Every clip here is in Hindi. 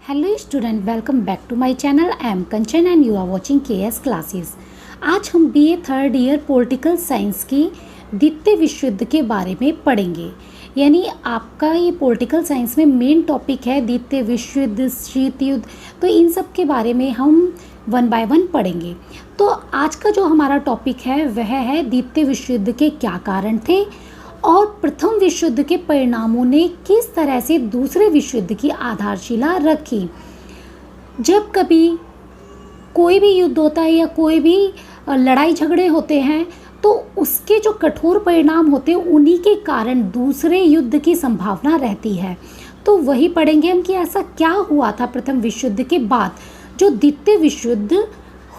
Hello student, welcome back to my channel. I am Kanchan and you are watching KS classes. आज हम BA third year political science की द्वितीय विश्व युद्ध के बारे में पढ़ेंगे। यानी आपका ये पॉलिटिकल साइंस में मेन टॉपिक है द्वितीय विश्व युद्ध, शीत युद्ध, तो इन सब के बारे में हम वन बाय वन पढ़ेंगे। तो आज का जो हमारा टॉपिक है वह है द्वितीय विश्व युद्ध के क्या कारण थे और प्रथम विश्व युद्ध के परिणामों ने किस तरह से दूसरे विश्व युद्ध की आधारशिला रखी। जब कभी कोई भी युद्ध होता है या कोई भी लड़ाई झगड़े होते हैं तो उसके जो कठोर परिणाम होते हैं उन्हीं के कारण दूसरे युद्ध की संभावना रहती है। तो वही पढ़ेंगे हम कि ऐसा क्या हुआ था प्रथम विश्व युद्ध के बाद जो द्वितीय विश्व युद्ध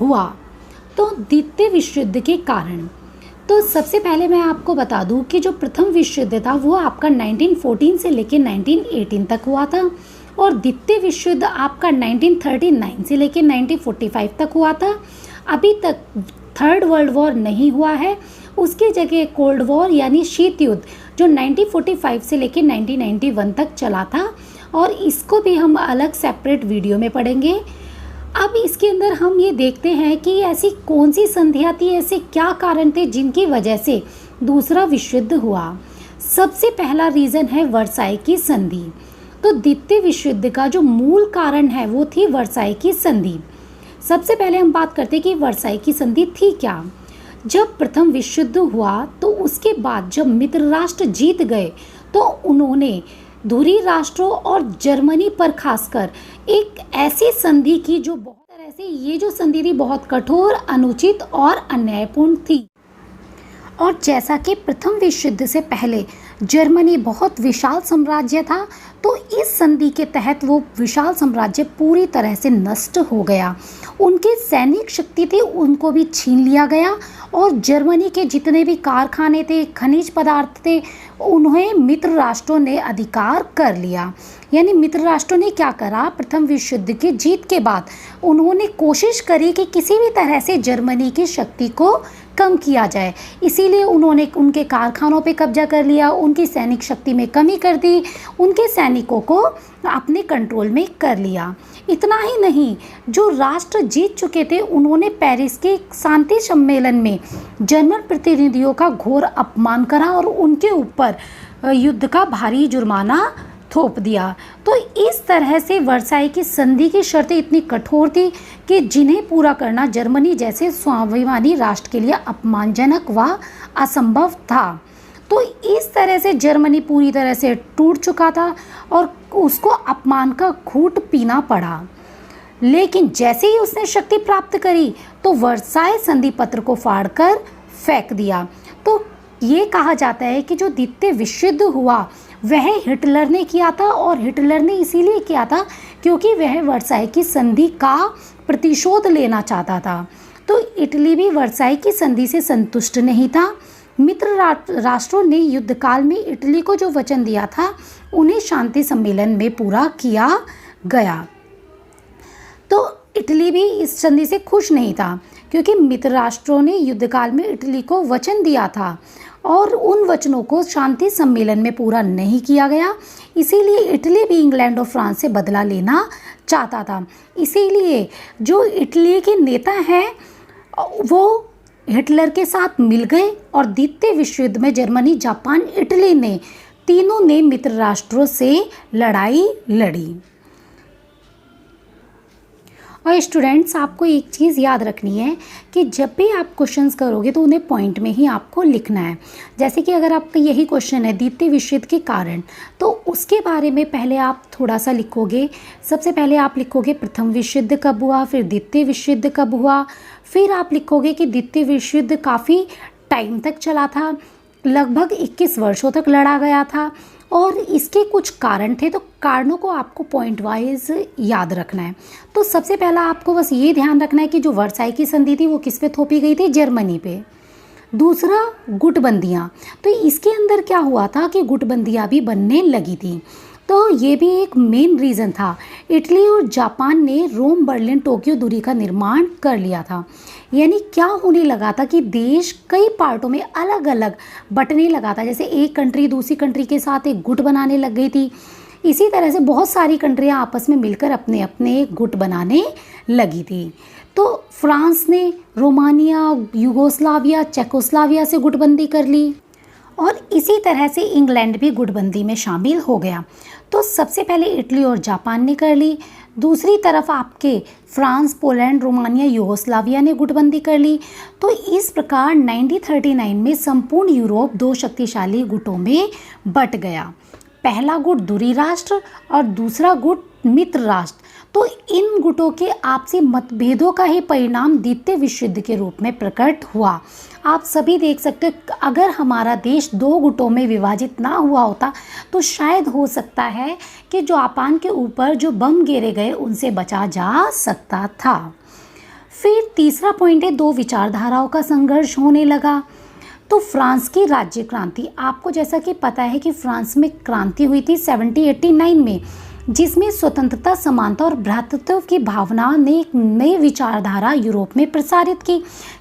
हुआ। तो द्वितीय विश्व युद्ध के कारण, तो सबसे पहले मैं आपको बता दूं कि जो प्रथम विश्व युद्ध था वो आपका 1914 से लेकर 1918 तक हुआ था और द्वितीय विश्व युद्ध आपका 1939 से लेकर 1945 तक हुआ था। अभी तक थर्ड वर्ल्ड वॉर नहीं हुआ है, उसकी जगह कोल्ड वॉर यानी शीत युद्ध जो 1945 से लेकर 1991 तक चला था और इसको भी हम अलग सेपरेट वीडियो में पढ़ेंगे। अब इसके अंदर हम ये देखते हैं कि ऐसी कौन सी संधियाँ थी, ऐसे क्या कारण थे जिनकी वजह से दूसरा विश्व युद्ध हुआ। सबसे पहला रीज़न है वर्साई की संधि। तो द्वितीय विश्व युद्ध का जो मूल कारण है वो थी वर्साई की संधि। सबसे पहले हम बात करते हैं कि वर्साई की संधि थी क्या। जब प्रथम विश्व युद्ध हुआ तो उसके बाद जब मित्र राष्ट्र जीत गए तो उन्होंने धुरी राष्ट्रों और जर्मनी पर खासकर एक ऐसी संधि की जो बहुत तरह से ये जो संधि थी बहुत कठोर, अनुचित और अन्यायपूर्ण थी। और जैसा कि प्रथम विश्व युद्ध से पहले जर्मनी बहुत विशाल साम्राज्य था तो इस संधि के तहत वो विशाल साम्राज्य पूरी तरह से नष्ट हो गया। उनकी सैनिक शक्ति थी उनको भी छीन लिया गया और जर्मनी के जितने भी कारखाने थे, खनिज पदार्थ थे, उन्हें मित्र राष्ट्रों ने अधिकार कर लिया। यानी मित्र राष्ट्रों ने क्या करा, प्रथम विश्व युद्ध की जीत के बाद उन्होंने कोशिश करी कि किसी भी तरह से जर्मनी की शक्ति को कम किया जाए। इसीलिए उन्होंने उनके कारखानों पे कब्जा कर लिया, उनकी सैनिक शक्ति में कमी कर दी, उनके सैनिकों को अपने कंट्रोल में कर लिया। इतना ही नहीं, जो राष्ट्र जीत चुके थे उन्होंने पेरिस के शांति सम्मेलन में जर्मन प्रतिनिधियों का घोर अपमान करा और उनके ऊपर युद्ध का भारी जुर्माना थोप दिया। तो इस तरह से वर्साई की संधि की शर्तें इतनी कठोर थी कि जिन्हें पूरा करना जर्मनी जैसे स्वाभिमानी राष्ट्र के लिए अपमानजनक व असंभव था। तो इस तरह से जर्मनी पूरी तरह से टूट चुका था और उसको अपमान का घूंट पीना पड़ा। लेकिन जैसे ही उसने शक्ति प्राप्त करी तो वर्साई संधि पत्र को फाड़कर फेंक दिया। तो ये कहा जाता है कि जो द्वितीय विश्व युद्ध हुआ वह हिटलर ने किया था और हिटलर ने इसीलिए किया था क्योंकि वह वर्साई की संधि का प्रतिशोध लेना चाहता था। तो इटली भी वर्साई की संधि से संतुष्ट नहीं था। मित्र राष्ट्रों ने युद्ध काल में इटली को जो वचन दिया था उन्हें शांति सम्मेलन में पूरा किया गया। तो इटली भी इस संधि से खुश नहीं था क्योंकि मित्र राष्ट्रों ने युद्ध काल में इटली को वचन दिया था और उन वचनों को शांति सम्मेलन में पूरा नहीं किया गया। इसीलिए इटली भी इंग्लैंड और फ्रांस से बदला लेना चाहता था। इसीलिए जो इटली के नेता हैं वो हिटलर के साथ मिल गए और द्वितीय विश्व युद्ध में जर्मनी, जापान, इटली ने तीनों ने मित्र राष्ट्रों से लड़ाई लड़ी। और स्टूडेंट्स, आपको एक चीज़ याद रखनी है कि जब भी आप क्वेश्चंस करोगे तो उन्हें पॉइंट में ही आपको लिखना है। जैसे कि अगर आपका यही क्वेश्चन है द्वितीय विश्व युद्ध के कारण, तो उसके बारे में पहले आप थोड़ा सा लिखोगे। सबसे पहले आप लिखोगे प्रथम विश्व युद्ध कब हुआ, फिर द्वितीय विश्व युद्ध कब हुआ, फिर आप लिखोगे कि द्वितीय विश्व युद्ध काफ़ी टाइम तक चला था, लगभग 21 वर्षों तक लड़ा गया था और इसके कुछ कारण थे। तो कारणों को आपको पॉइंट वाइज याद रखना है। तो सबसे पहला आपको बस ये ध्यान रखना है कि जो वर्साई की संधि थी वो किस पे थोपी गई थी, जर्मनी पे। दूसरा, गुटबंदियाँ। तो इसके अंदर क्या हुआ था कि गुटबंदियाँ भी बनने लगी थी। तो ये भी एक मेन रीज़न था। इटली और जापान ने रोम, बर्लिन, टोक्यो दूरी का निर्माण कर लिया था। यानी क्या होने लगा था कि देश कई पार्टों में अलग अलग बंटने लगा था। जैसे एक कंट्री दूसरी कंट्री के साथ एक गुट बनाने लग गई थी। इसी तरह से बहुत सारी कंट्रियां आपस में मिलकर अपने अपने गुट बनाने लगी थी। तो फ्रांस ने रोमानिया, यूगोस्लाविया, चेकोस्लाविया से गुटबंदी कर ली और इसी तरह से इंग्लैंड भी गुटबंदी में शामिल हो गया। तो सबसे पहले इटली और जापान ने कर ली, दूसरी तरफ आपके फ्रांस, पोलैंड, रोमानिया, यूगोस्लाविया ने गुटबंदी कर ली। तो इस प्रकार 1939 में संपूर्ण यूरोप दो शक्तिशाली गुटों में बट गया। पहला गुट दूरी राष्ट्र और दूसरा गुट मित्र राष्ट्र। तो इन गुटों के आपसी मतभेदों का ही परिणाम द्वितीय विश्व युद्ध के रूप में प्रकट हुआ। आप सभी देख सकते हो, अगर हमारा देश दो गुटों में विभाजित ना हुआ होता तो शायद हो सकता है कि जापान के ऊपर जो बम गिरे गए उनसे बचा जा सकता था। फिर तीसरा पॉइंट है, दो विचारधाराओं का संघर्ष होने लगा। तो फ्रांस की राज्य क्रांति, आपको जैसा कि पता है कि फ्रांस में क्रांति हुई थी 1789 में, जिसमें स्वतंत्रता, समानता और भ्रातृत्व की भावना ने एक नई विचारधारा यूरोप में प्रसारित की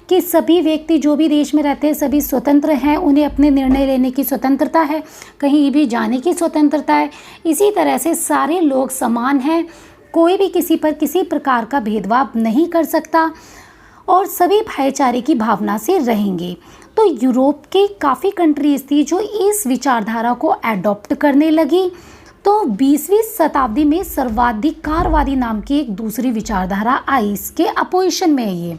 कि सभी व्यक्ति जो भी देश में रहते हैं सभी स्वतंत्र हैं, उन्हें अपने निर्णय लेने की स्वतंत्रता है, कहीं भी जाने की स्वतंत्रता है। इसी तरह से सारे लोग समान हैं, कोई भी किसी पर किसी प्रकार का भेदभाव नहीं कर सकता और सभी भाईचारे की भावना से रहेंगे। तो यूरोप के काफ़ी कंट्रीज थी जो इस विचारधारा को एडॉप्ट करने लगी। तो 20वीं शताब्दी में सर्वाधिकारवादी नाम की एक दूसरी विचारधारा आई, इसके अपोजिशन में है ये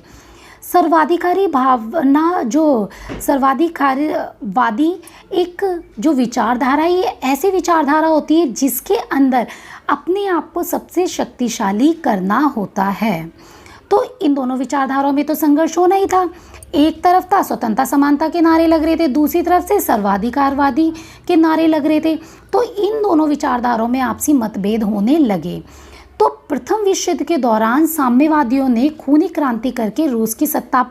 सर्वाधिकारी भावना। जो सर्वाधिकारवादी एक जो विचारधारा है, ये ऐसी विचारधारा होती है जिसके अंदर अपने आप को सबसे शक्तिशाली करना होता है। तो इन दोनों विचारधाराओं में तो संघर्ष होना ही था। एक तरफ था स्वतंत्रता समानता के नारे लग रहे थे, दूसरी तरफ से सर्वाधिकारवादी के नारे लग रहे थे। तो इन दोनों विचारधाराओं में आपसी मतभेद होने लगे। तो प्रथम विश्व युद्ध के दौरान साम्यवादियों ने खूनी क्रांति करके रूस की सत्ता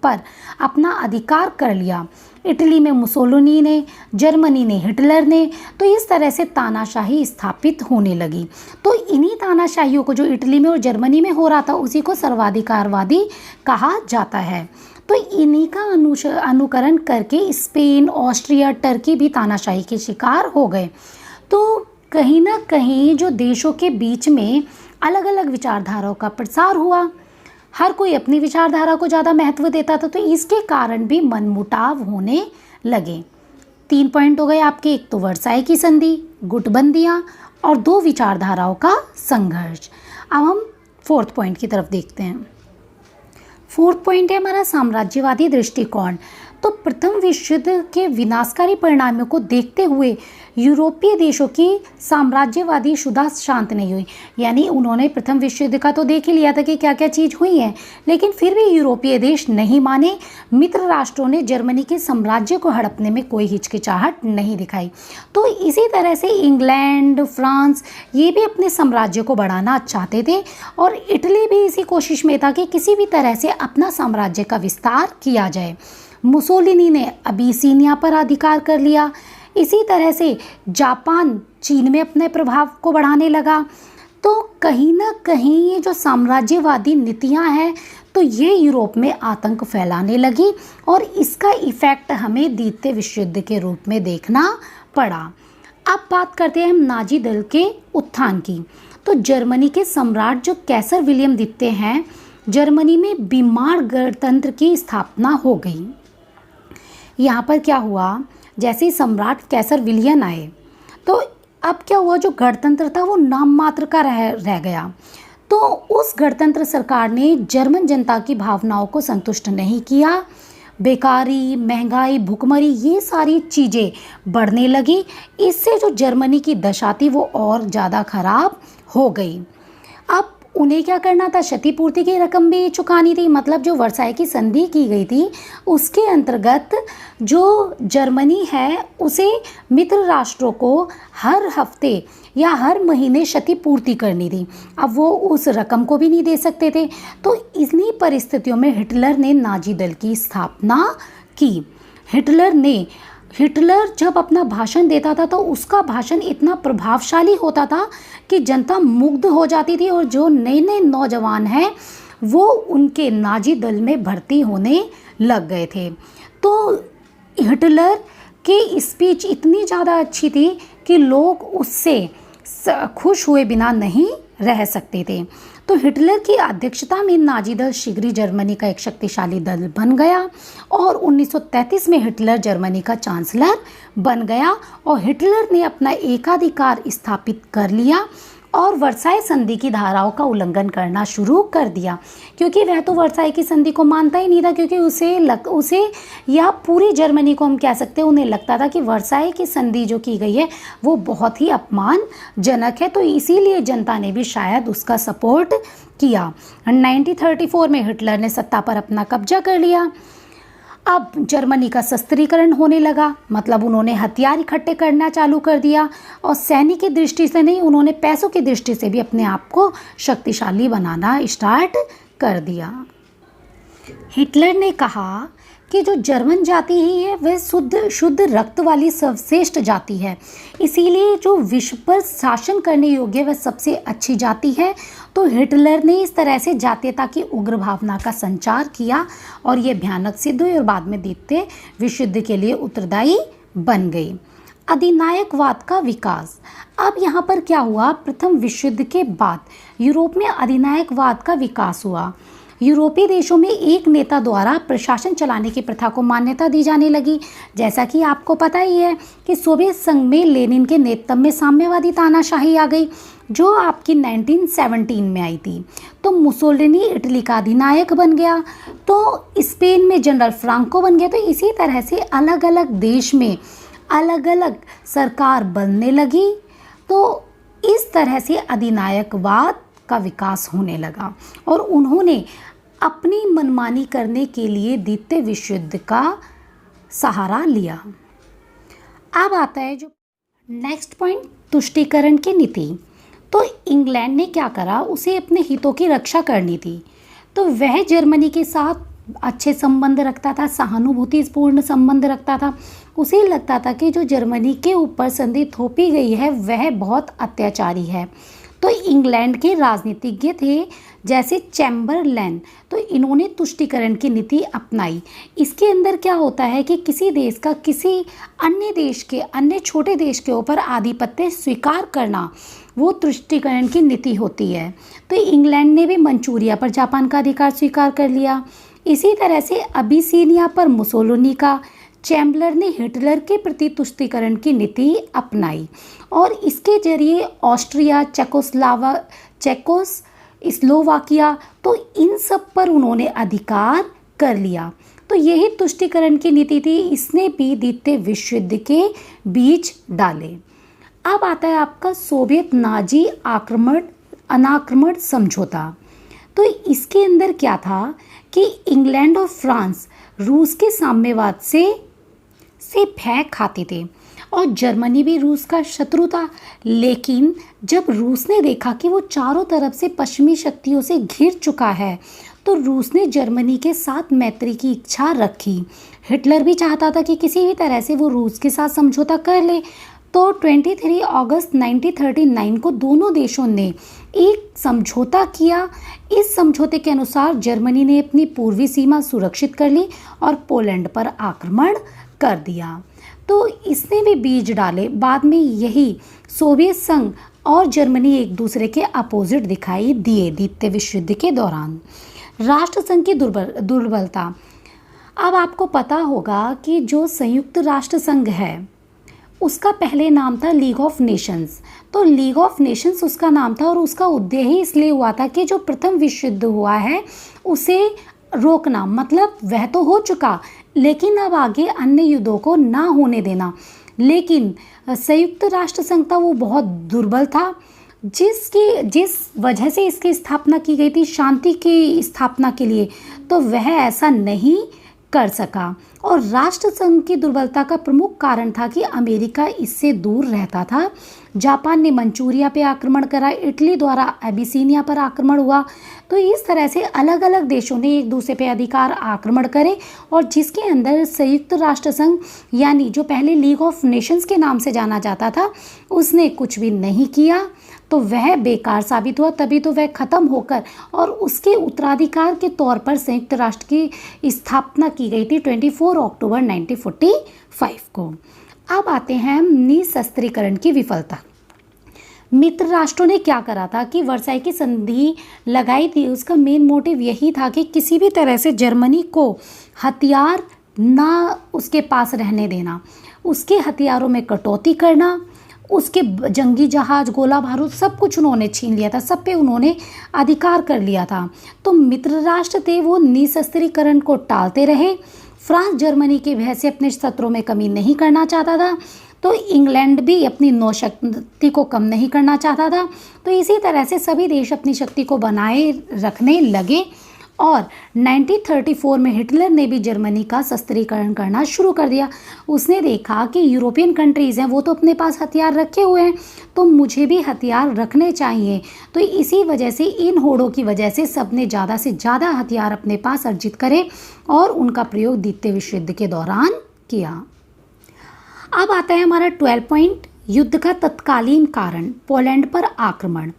पर अपना अधिकार कर लिया। इटली में मुसोलिनी ने, जर्मनी ने हिटलर ने। तो इस तरह से तानाशाही स्थापित होने लगी। तो इन्हीं तानाशाहियों को जो इटली में और जर्मनी में हो रहा था उसी को सर्वाधिकारवादी कहा जाता है। तो इन्हीं का अनुकरण करके स्पेन, ऑस्ट्रिया, टर्की भी तानाशाही के शिकार हो गए। तो कहीं ना कहीं जो देशों के बीच में अलग अलग विचारधाराओं का प्रसार हुआ, हर कोई अपनी विचारधारा को ज़्यादा महत्व देता था, तो इसके कारण भी मनमुटाव होने लगे। 3 पॉइंट हो गए आपके, एक तो वर्साई की संधि, गुटबंदियाँ और दो विचारधाराओं का संघर्ष। अब हम 4th पॉइंट की तरफ देखते हैं। 4th पॉइंट है हमारा साम्राज्यवादी दृष्टिकोण। तो प्रथम विश्व युद्ध के विनाशकारी परिणामों को देखते हुए यूरोपीय देशों की साम्राज्यवादी शुदा शांत नहीं हुई। यानी उन्होंने प्रथम विश्व युद्ध का तो देख ही लिया था कि क्या क्या चीज़ हुई है, लेकिन फिर भी यूरोपीय देश नहीं माने। मित्र राष्ट्रों ने जर्मनी के साम्राज्य को हड़पने में कोई हिचकिचाहट नहीं दिखाई। तो इसी तरह से इंग्लैंड, फ्रांस ये भी अपने साम्राज्य को बढ़ाना चाहते थे और इटली भी इसी कोशिश में था कि किसी भी तरह से अपना साम्राज्य का विस्तार किया जाए। मुसोलिनी ने अबिसिनिया पर अधिकार कर लिया। इसी तरह से जापान चीन में अपने प्रभाव को बढ़ाने लगा। तो कहीं ना कहीं ये जो साम्राज्यवादी नीतियां हैं तो ये यूरोप में आतंक फैलाने लगी और इसका इफेक्ट हमें द्वितीय विश्व युद्ध के रूप में देखना पड़ा। अब बात करते हैं हम नाजी दल के उत्थान की। तो जर्मनी के सम्राट जो कैसर विलियम द्वितीय हैं, जर्मनी में बीमार गणतंत्र की स्थापना हो गई। यहाँ पर क्या हुआ, जैसे ही सम्राट कैसर विलियम आए तो अब क्या हुआ, जो गणतंत्र था वो नाम मात्र का रह गया। तो उस गणतंत्र सरकार ने जर्मन जनता की भावनाओं को संतुष्ट नहीं किया। बेकारी, महंगाई, भुखमरी ये सारी चीज़ें बढ़ने लगी। इससे जो जर्मनी की दशा थी वो और ज़्यादा खराब हो गई। अब उन्हें क्या करना था, क्षतिपूर्ति की रकम भी चुकानी थी। मतलब जो वर्साई की संधि की गई थी उसके अंतर्गत जो जर्मनी है उसे मित्र राष्ट्रों को हर हफ्ते या हर महीने क्षतिपूर्ति करनी थी। अब वो उस रकम को भी नहीं दे सकते थे। तो इन्हीं परिस्थितियों में हिटलर ने नाजी दल की स्थापना की। हिटलर जब अपना भाषण देता था तो उसका भाषण इतना प्रभावशाली होता था कि जनता मुग्ध हो जाती थी और जो नए नए नौजवान हैं वो उनके नाजी दल में भर्ती होने लग गए थे। तो हिटलर की स्पीच इतनी ज़्यादा अच्छी थी कि लोग उससे खुश हुए बिना नहीं रह सकते थे। तो हिटलर की अध्यक्षता में नाजी दल शीघ्र जर्मनी का एक शक्तिशाली दल बन गया और 1933 में हिटलर जर्मनी का चांसलर बन गया और हिटलर ने अपना एकाधिकार स्थापित कर लिया और वर्साई संधि की धाराओं का उल्लंघन करना शुरू कर दिया, क्योंकि वह तो वर्साई की संधि को मानता ही नहीं था, क्योंकि उसे या पूरी जर्मनी को हम कह सकते हैं, उन्हें लगता था कि वर्साई की संधि जो की गई है वो बहुत ही अपमानजनक है। तो इसीलिए जनता ने भी शायद उसका सपोर्ट किया। 1934 में हिटलर ने सत्ता पर अपना कब्जा कर लिया। अब जर्मनी का शस्त्रीकरण होने लगा, मतलब उन्होंने हथियार इकट्ठे करना चालू कर दिया और सैनिक की दृष्टि से नहीं, उन्होंने पैसों की दृष्टि से भी अपने आप को शक्तिशाली बनाना स्टार्ट कर दिया। हिटलर ने कहा कि जो जर्मन जाति ही है वह शुद्ध रक्त वाली सर्वश्रेष्ठ जाति है, इसीलिए जो विश्व पर शासन करने योग्य वह सबसे अच्छी जाति है। तो हिटलर ने इस तरह से जातीयता की उग्र भावना का संचार किया और ये भयानक सिद्ध हुई और बाद में द्वितीय विश्व युद्ध के लिए उत्तरदायी बन गई। अधिनायकवाद का विकास। अब यहाँ पर क्या हुआ, प्रथम विश्व युद्ध के बाद यूरोप में अधिनायकवाद का विकास हुआ। यूरोपीय देशों में एक नेता द्वारा प्रशासन चलाने की प्रथा को मान्यता दी जाने लगी। जैसा कि आपको पता ही है कि सोवियत संघ में लेनिन के नेतृत्व में साम्यवादी तानाशाही आ गई, जो आपकी 1917 में आई थी। तो मुसोलिनी इटली का अधिनायक बन गया, तो स्पेन में जनरल फ्रांको बन गया। तो इसी तरह से अलग अलग देश में अलग अलग सरकार बनने लगी। तो इस तरह से अधिनायकवाद का विकास होने लगा और उन्होंने अपनी मनमानी करने के लिए द्वितीय विश्व युद्ध का सहारा लिया। अब आता है जो नेक्स्ट पॉइंट, तुष्टीकरण की नीति। तो इंग्लैंड ने क्या करा, उसे अपने हितों की रक्षा करनी थी, तो वह जर्मनी के साथ अच्छे संबंध रखता था, सहानुभूतिपूर्ण संबंध रखता था। उसे लगता था कि जो जर्मनी के ऊपर संधि थोपी गई है वह बहुत अत्याचारी है। तो इंग्लैंड के राजनीतिज्ञ थे जैसे चैम्बरलैन, तो इन्होंने तुष्टीकरण की नीति अपनाई। इसके अंदर क्या होता है कि किसी देश का किसी अन्य देश के अन्य छोटे देश के ऊपर आधिपत्य स्वीकार करना, वो तुष्टीकरण की नीति होती है। तो इंग्लैंड ने भी मंचूरिया पर जापान का अधिकार स्वीकार कर लिया। इसी तरह से अबिसिनिया पर मुसोलिनी का, चैम्बलर ने हिटलर के प्रति तुष्टीकरण की नीति अपनाई और इसके जरिए ऑस्ट्रिया, चेकोस्लोवाकिया, तो इन सब पर उन्होंने अधिकार कर लिया। तो यही तुष्टीकरण की नीति थी, इसने भी द्वितीय विश्व युद्ध के बीज डाले। अब आता है आपका सोवियत नाजी अनाक्रमण समझौता। तो इसके अंदर क्या था कि इंग्लैंड और फ्रांस रूस के साम्यवाद से भय खाते थे और जर्मनी भी रूस का शत्रु था। लेकिन जब रूस ने देखा कि वो चारों तरफ से पश्चिमी शक्तियों से घिर चुका है, तो रूस ने जर्मनी के साथ मैत्री की इच्छा रखी। हिटलर भी चाहता था कि किसी भी तरह से वो रूस के साथ समझौता कर ले। तो 23 अगस्त 1939 को दोनों देशों ने एक समझौता किया। इस समझौते के अनुसार जर्मनी ने अपनी पूर्वी सीमा सुरक्षित कर ली और पोलैंड पर आक्रमण कर दिया। तो इसने भी बीज डाले। बाद में यही सोवियत संघ और जर्मनी एक दूसरे के अपोजिट दिखाई दिए द्वितीय विश्व युद्ध के दौरान। राष्ट्रसंघ की दुर्बलता। अब आपको पता होगा कि जो संयुक्त राष्ट्र संघ है उसका पहले नाम था लीग ऑफ नेशंस। तो लीग ऑफ नेशंस उसका नाम था और उसका उद्देश्य ही इसलिए हुआ था कि जो प्रथम विश्व युद्ध हुआ है उसे रोकना, मतलब वह तो हो चुका लेकिन अब आगे अन्य युद्धों को ना होने देना। लेकिन संयुक्त राष्ट्र संघ था वो बहुत दुर्बल था, जिस वजह से इसकी स्थापना की गई थी शांति की स्थापना के लिए, तो वह ऐसा नहीं कर सका। और राष्ट्रसंघ की दुर्बलता का प्रमुख कारण था कि अमेरिका इससे दूर रहता था। जापान ने मंचूरिया पे आक्रमण करा, इटली द्वारा एबिसिनिया पर आक्रमण हुआ। तो इस तरह से अलग अलग देशों ने एक दूसरे पे अधिकार आक्रमण करे और जिसके अंदर संयुक्त राष्ट्र संघ यानी जो पहले लीग ऑफ नेशंस के नाम से जाना जाता था उसने कुछ भी नहीं किया, तो वह बेकार साबित हुआ। तभी तो वह खत्म होकर और उसके उत्तराधिकार के तौर पर संयुक्त राष्ट्र की स्थापना की गई थी 24 अक्टूबर 1945 को। अब आते हैं निशस्त्रीकरण की विफलता। मित्र राष्ट्रों ने क्या करा था कि वर्साई की संधि लगाई थी। उसका मेन मोटिव यही था कि किसी भी तरह से जर्मनी को हथियार ना उसके पास रहने देना, उसके हथियारों में कटौती करना, उसके जंगी जहाज, गोला बारूद सब कुछ उन्होंने छीन लिया था, सब पे उन्होंने अधिकार कर लिया था। तो मित्र राष्ट्र थे वो निशस्त्रीकरण को टालते रहे। फ्रांस जर्मनी के भय से अपने शत्रुओं में कमी नहीं करना चाहता था, तो इंग्लैंड भी अपनी नौशक्ति को कम नहीं करना चाहता था। तो इसी तरह से सभी देश अपनी शक्ति को बनाए रखने लगे और 1934 में हिटलर ने भी जर्मनी का शस्त्रीकरण करना शुरू कर दिया। उसने देखा कि यूरोपियन कंट्रीज़ हैं वो तो अपने पास हथियार रखे हुए हैं, तो मुझे भी हथियार रखने चाहिए। तो इसी वजह से, इन होड़ों की वजह से सबने ज़्यादा से ज़्यादा हथियार अपने पास अर्जित करे और उनका प्रयोग द्वितीय विश्व युद्ध के दौरान किया। अब आता है हमारा 12 पॉइंट, युद्ध का तत्कालीन कारण, पोलैंड पर आक्रमण।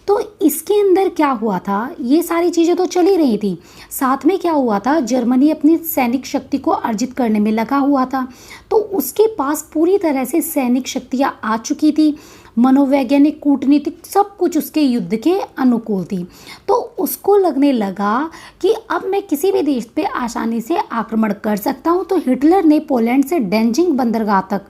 तो इसके अंदर क्या हुआ था, ये सारी चीज़ें तो चली रही थी, साथ में क्या हुआ था, जर्मनी अपनी सैनिक शक्ति को अर्जित करने में लगा हुआ था। तो उसके पास पूरी तरह से सैनिक शक्तियाँ आ चुकी थी, मनोवैज्ञानिक, कूटनीतिक सब कुछ उसके युद्ध के अनुकूल थी। तो उसको लगने लगा कि अब मैं किसी भी देश पे आसानी से आक्रमण कर सकता हूँ। तो हिटलर ने पोलैंड से डेंजिंग बंदरगाह तक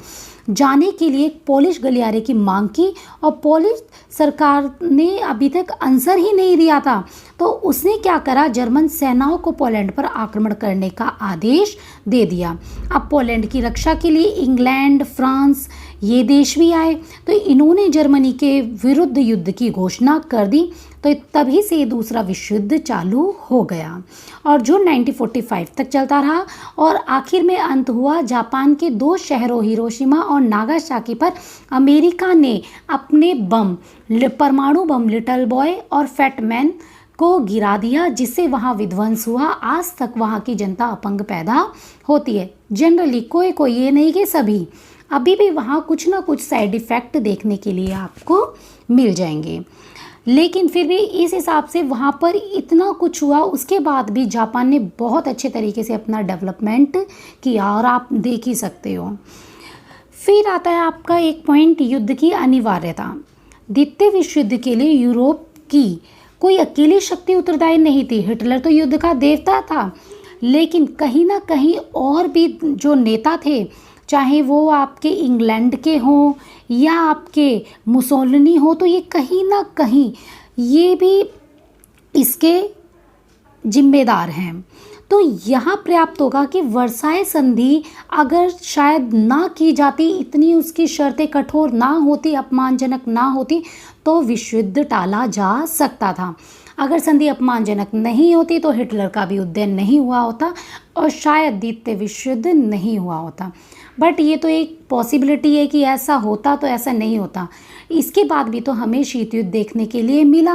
जाने के लिए एक पोलिश गलियारे की मांग की और पोलिश सरकार ने अभी तक आंसर ही नहीं दिया था। तो उसने क्या करा, जर्मन सेनाओं को पोलैंड पर आक्रमण करने का आदेश दे दिया। अब पोलैंड की रक्षा के लिए इंग्लैंड, फ्रांस ये देश भी आए, तो इन्होंने जर्मनी के विरुद्ध युद्ध की घोषणा कर दी। तो तभी से दूसरा विश्व युद्ध चालू हो गया और जो 1945 तक चलता रहा और आखिर में अंत हुआ जापान के 2 शहरों हिरोशिमा और नागासाकी पर अमेरिका ने अपने बम, परमाणु बम लिटिल बॉय और फैट मैन को गिरा दिया, जिससे वहाँ विध्वंस हुआ। आज तक वहाँ की जनता अपंग पैदा होती है, जनरली कोई, ये नहीं कि सभी। अभी भी वहाँ कुछ ना कुछ साइड इफ़ेक्ट देखने के लिए आपको मिल जाएंगे, लेकिन फिर भी इस हिसाब से वहाँ पर इतना कुछ हुआ। उसके बाद भी जापान ने बहुत अच्छे तरीके से अपना डेवलपमेंट किया और आप देख ही सकते हो। फिर आता है आपका एक पॉइंट, युद्ध की अनिवार्यता। द्वितीय विश्व युद्ध के लिए यूरोप की कोई अकेली शक्ति उत्तरदायी नहीं थी। हिटलर तो युद्ध का देवता था, लेकिन कहीं ना कहीं और भी जो नेता थे, चाहे वो आपके इंग्लैंड के हों या आपके मुसोलिनी हो, तो ये कहीं ना कहीं ये भी इसके जिम्मेदार हैं। तो यहाँ पर्याप्त होगा कि वर्साई संधि अगर शायद ना की जाती, इतनी उसकी शर्तें कठोर ना होती, अपमानजनक ना होती, तो विश्व युद्ध टाला जा सकता था। अगर संधि अपमानजनक नहीं होती तो हिटलर का भी उदय नहीं हुआ होता और शायद द्वितीय विश्व युद्ध नहीं हुआ होता। बट ये तो एक पॉसिबिलिटी है कि ऐसा होता, तो ऐसा नहीं होता। इसके बाद भी तो हमें शीत युद्ध देखने के लिए मिला।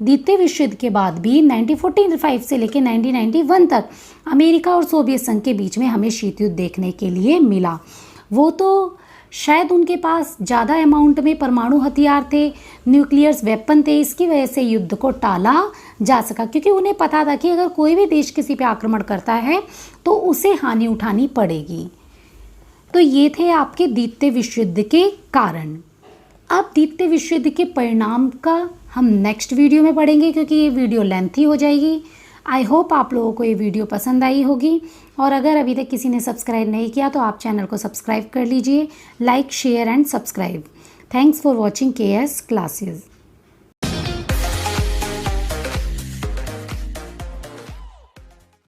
द्वितीय विश्व युद्ध के बाद भी 1945 से लेकर 1991 तक अमेरिका और सोवियत संघ के बीच में हमें शीत युद्ध देखने के लिए मिला। वो तो शायद उनके पास ज़्यादा अमाउंट में परमाणु हथियार थे, न्यूक्लियर्स वेपन थे, इसकी वजह से युद्ध को टाला जा सका, क्योंकि उन्हें पता था कि अगर कोई भी देश किसी पे आक्रमण करता है तो उसे हानि उठानी पड़ेगी। तो ये थे आपके द्वितीय विश्व युद्ध के कारण। अब द्वितीय विश्व युद्ध के परिणाम का हम नेक्स्ट वीडियो में पढ़ेंगे, क्योंकि ये वीडियो लेंथी हो जाएगी। आई होप आप लोगों को ये वीडियो पसंद आई होगी, और अगर अभी तक किसी ने सब्सक्राइब नहीं किया तो आप चैनल को सब्सक्राइब कर लीजिए। Like, share and subscribe. Thanks for watching KS classes.